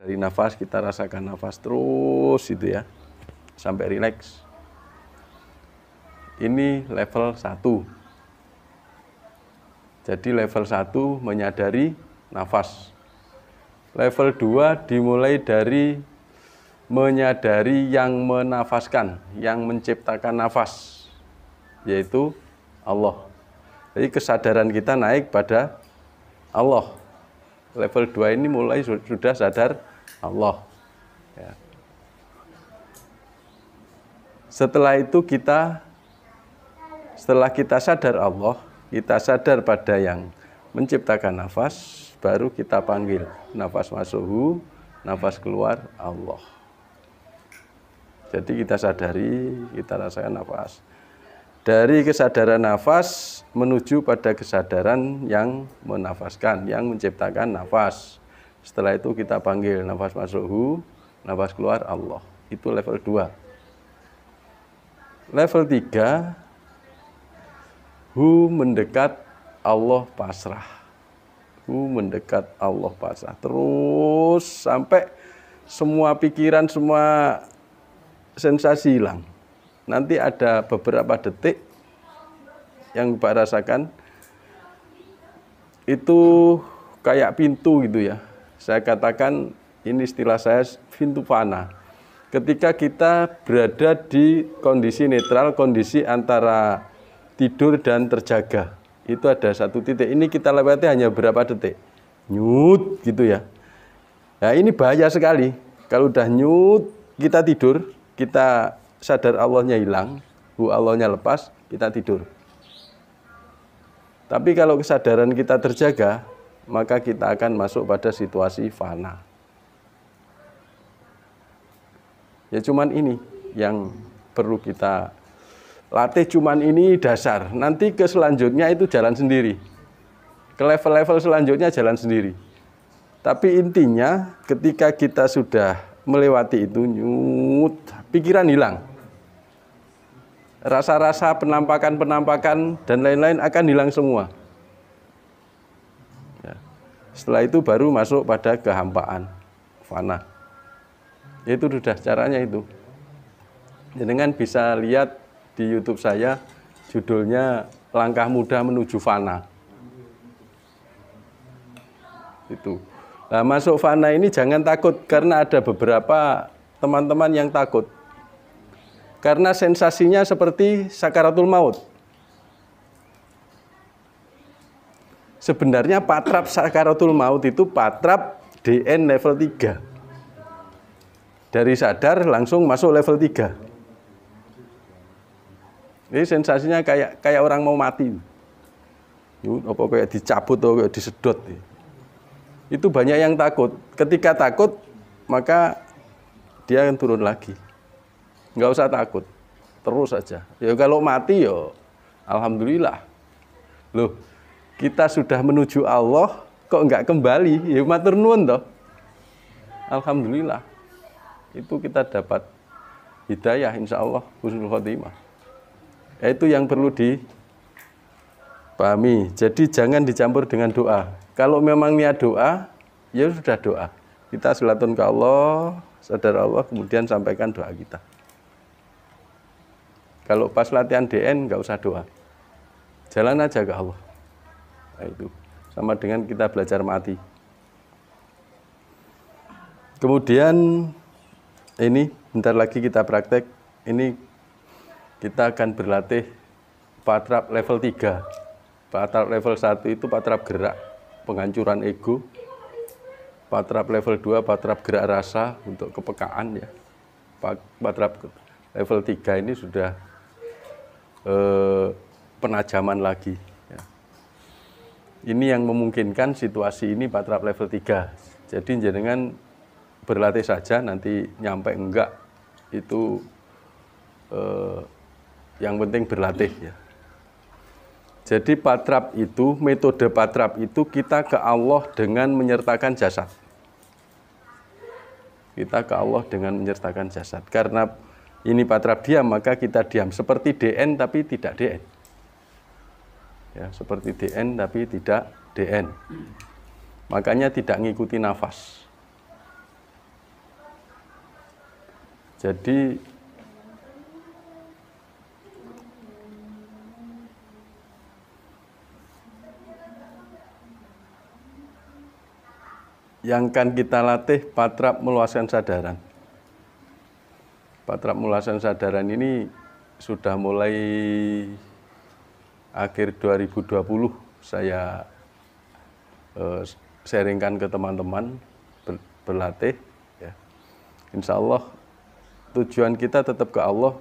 Dari nafas kita rasakan nafas terus itu ya, sampai rileks. Ini level 1. Jadi level 1 menyadari nafas. Level 2 dimulai dari menyadari yang menafaskan, yang menciptakan nafas, yaitu Allah. Jadi kesadaran kita naik pada Allah. Level 2 ini mulai sudah sadar Allah. Ya. Setelah itu setelah kita sadar Allah, kita sadar pada yang menciptakan nafas, baru kita panggil. Nafas masuk hu, nafas keluar Allah. Jadi kita sadari, kita rasakan nafas. Dari kesadaran nafas menuju pada kesadaran yang menafaskan, yang menciptakan nafas. Setelah itu kita panggil nafas masuk hu, nafas keluar Allah. Itu level 2. Level 3, hu mendekat Allah pasrah. Hu mendekat Allah pasrah. Terus sampai semua pikiran, semua sensasi hilang. Nanti ada beberapa detik yang Bapak rasakan itu kayak pintu gitu ya. Saya katakan ini istilah saya pintu fana. Ketika kita berada di kondisi netral, kondisi antara tidur dan terjaga, itu ada satu titik. Ini kita lewati hanya berapa detik, nyut gitu ya. Nah ini bahaya sekali. Kalau udah nyut, kita tidur, kita sadar Allahnya hilang, hu Allahnya lepas, kita tidur. Tapi kalau kesadaran kita terjaga, maka kita akan masuk pada situasi fana. Ya cuman ini yang perlu kita latih, cuman ini dasar. Nanti ke selanjutnya itu jalan sendiri. Ke level-level selanjutnya jalan sendiri. Tapi intinya ketika kita sudah melewati itu, nyut, pikiran hilang. Rasa-rasa, penampakan-penampakan dan lain-lain akan hilang semua. Ya. Setelah itu baru masuk pada kehampaan, fana. Itu sudah caranya itu. Jangan bisa lihat di YouTube saya, judulnya Langkah Mudah Menuju Fana. Itu. Nah, masuk fana ini jangan takut, karena ada beberapa teman-teman yang takut. Karena sensasinya seperti sakaratul maut. Sebenarnya patrap sakaratul maut itu patrap DN level 3. Dari sadar langsung masuk level 3. Ini sensasinya kayak orang mau mati. Apa kayak dicabut atau kayak disedot. Itu banyak yang takut. Ketika takut, maka dia akan turun lagi. Nggak usah takut, terus saja. Ya kalau mati ya alhamdulillah. Loh, kita sudah menuju Allah kok nggak kembali? Ya matur nuwun toh. Alhamdulillah. Itu kita dapat hidayah insya Allah husnul khotimah. Itu yang perlu dipahami. Jadi jangan dicampur dengan doa. Kalau memang niat doa, ya sudah doa. Kita silatun ke Allah, sadar Allah, kemudian sampaikan doa kita. Kalau pas latihan DN nggak usah doa, jalan aja ke Allah. Nah, itu sama dengan kita belajar mati. Kemudian ini bentar lagi kita praktek. Ini kita akan berlatih patrap level 3. Patrap level 1 itu patrap gerak, penghancuran ego. Patrap level 2 patrap gerak rasa untuk kepekaan ya. Patrap level 3 ini sudah penajaman lagi ya. Ini yang memungkinkan situasi ini patrap level 3. Jadi jenengan berlatih saja, nanti nyampe enggak itu yang penting berlatih ya. Jadi patrap itu, metode patrap itu kita ke Allah dengan menyertakan jasad. Kita ke Allah dengan menyertakan jasad. Karena ini patrap diam, maka kita diam. Seperti DN tapi tidak DN. Ya, seperti DN tapi tidak DN. Makanya tidak ngikuti nafas. Jadi yang akan kita latih patrap meluaskan sadaran. Patrap meluaskan sadaran ini sudah mulai akhir 2020 saya sharingkan ke teman-teman berlatih. Ya. Insya Allah tujuan kita tetap ke Allah.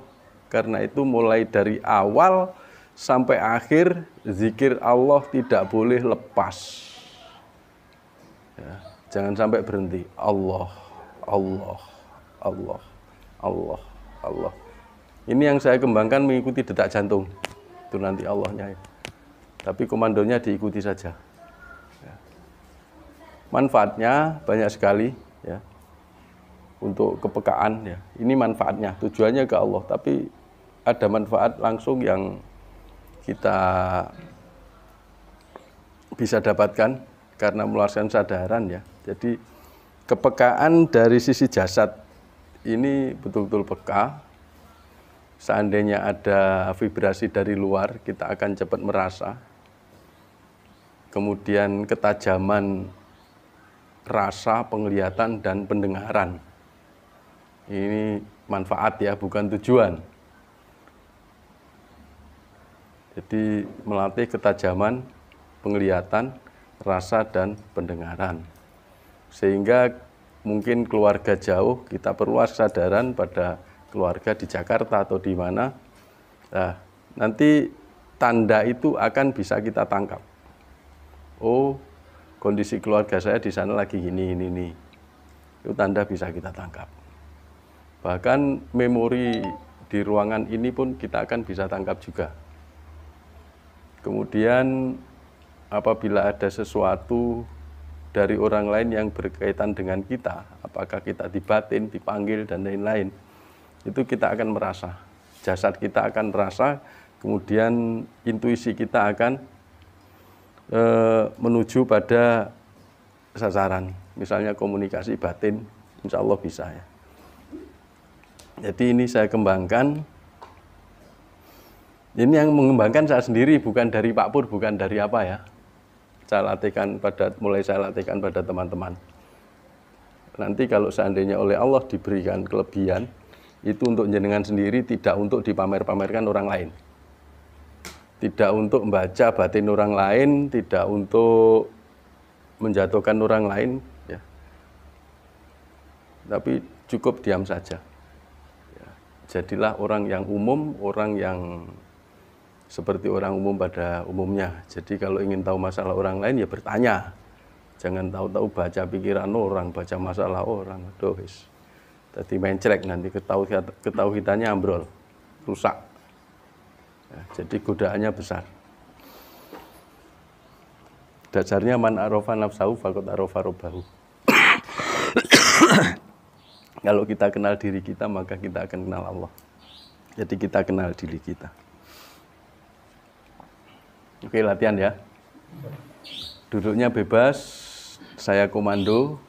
Karena itu mulai dari awal sampai akhir zikir Allah tidak boleh lepas. Ya. Jangan sampai berhenti. Allah, Allah, Allah, Allah, Allah. Ini yang saya kembangkan mengikuti detak jantung. Itu nanti Allahnya. Tapi komandonya diikuti saja. Ya. Manfaatnya banyak sekali. Ya. Untuk kepekaan. Ya. Ini manfaatnya. Tujuannya ke Allah. Tapi ada manfaat langsung yang kita bisa dapatkan karena meluaskan sadaran ya. Jadi kepekaan dari sisi jasad ini betul-betul peka. Seandainya ada vibrasi dari luar, kita akan cepat merasa. Kemudian ketajaman rasa, penglihatan, dan pendengaran. Ini manfaat ya, bukan tujuan. Jadi melatih ketajaman, penglihatan, rasa, dan pendengaran. Sehingga mungkin keluarga jauh, kita perluas kesadaran pada keluarga di Jakarta atau di mana. Nah, nanti tanda itu akan bisa kita tangkap. Oh, kondisi keluarga saya di sana lagi ini. Itu tanda bisa kita tangkap. Bahkan memori di ruangan ini pun kita akan bisa tangkap juga. Kemudian apabila ada sesuatu dari orang lain yang berkaitan dengan kita, apakah kita dibatin, dipanggil, dan lain-lain, itu kita akan merasa. Jasad kita akan merasa, kemudian intuisi kita akan menuju pada sasaran. Misalnya komunikasi batin, insya Allah bisa ya. Jadi ini saya kembangkan. Ini yang mengembangkan saya sendiri, bukan dari Pak Pur, bukan dari apa ya. Mulai saya latihkan pada teman-teman. Nanti kalau seandainya oleh Allah diberikan kelebihan, itu untuk jenengan sendiri, tidak untuk dipamer-pamerkan orang lain. Tidak untuk membaca batin orang lain, tidak untuk menjatuhkan orang lain, ya. Tapi cukup diam saja. Ya. Jadilah orang yang umum, orang yang seperti orang umum pada umumnya. Jadi kalau ingin tahu masalah orang lain ya bertanya. Jangan tahu-tahu baca pikiran orang, baca masalah orang. Aduh, jadi main celek nanti ketauhidannya ambrol, rusak. Ya, jadi godaannya besar. Dasarnya man arofa nafsahu faqad arofa robbahu. Kalau kita kenal diri kita, maka kita akan kenal Allah. Jadi kita kenal diri kita. Oke, latihan ya. Duduknya bebas, saya komando.